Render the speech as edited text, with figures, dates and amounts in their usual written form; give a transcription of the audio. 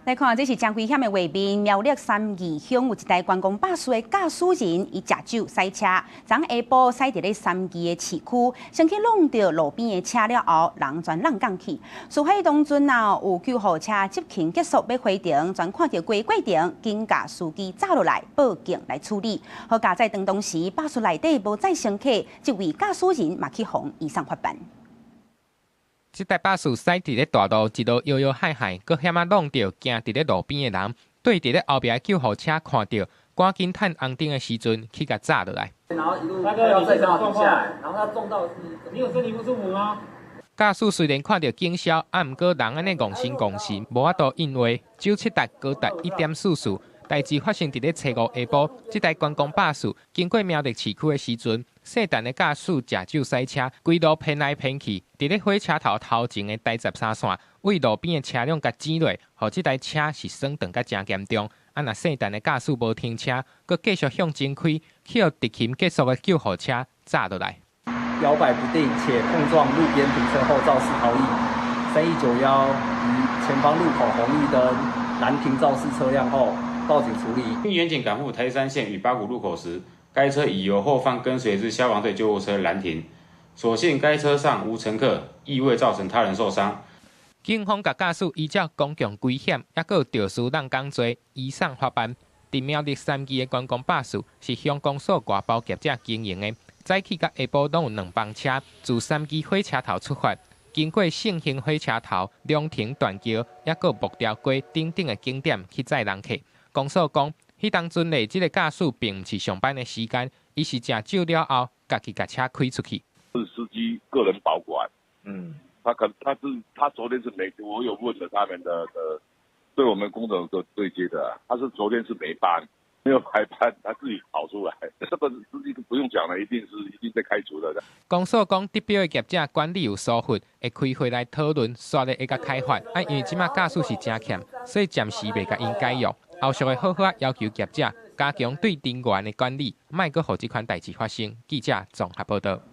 來看，這是真危險的畫面。苗栗三義鄉有一台觀光巴士的駕駛人伊食酒塞車，昨下晡塞佇咧三義的市區，先去弄到路邊的車了後，人全浪降去。事發當陣啊，有救護車執勤結束要回程，全看到過程，緊甲司機炸落來報警來處理。好加在當當時，巴士內底無載乘客，一位駕駛人嘛去互醫生發辦。這台巴士駛佇咧大道，一路搖搖晃晃，閣險啊弄到行佇咧路邊的人，對佇咧後邊的救護車看到，趕緊趁紅燈的時陣去甲炸落來。然後一路要再撞下來，然後他撞到你有身體不舒服嗎？駕駛雖然看到警消，毋過人安尼戇神戇神，無法度應話，酒測值高達1.44。代志發生佇咧初五下晡，這台觀光巴士經過苗栗市區的時陣，細陳的駕駛食酒塞車，規路偏來偏去，佇咧火車頭頭前的第13線，為路邊的車輛甲擠落，互這台車是損斷甲真嚴重。啊，若細陳的駕駛無停車，閣繼續向前開，去互執勤結束的救護車炸落來。搖擺不定且碰撞路邊停車後肇事逃逸，3191於前方路口紅綠燈攔停肇事車輛後。報警處理。警方甲駕駛依照公共危險，也閣有肇事人工罪，移送法辦。佇苗栗三義的觀光巴士是鄉公所外包業者經營的，早起甲下晡攏有2班車，自三義火車頭出發，經過聖興火車頭、龍亭斷橋，也閣木條街等等的景點去載人客。公所講，迄當陣咧，這個駕駛並唔是上班的時間，伊是食酒了後，家己把車開出去。是司機個人保管，他昨天是沒，我有問了他們的對我們工頭的對接的，他是昨天是沒班，沒有排班，他自己跑出來，這個司機不用講了，一定被開除了的。公所講，得標的業者管理有疏忽，會開會來討論，刷咧會甲開發。因為即馬駕駛是真欠，所以暫時未甲因解約。後續會好好要求業者加強對人員的管理，莫閣互這款代誌發生。記者綜合報道。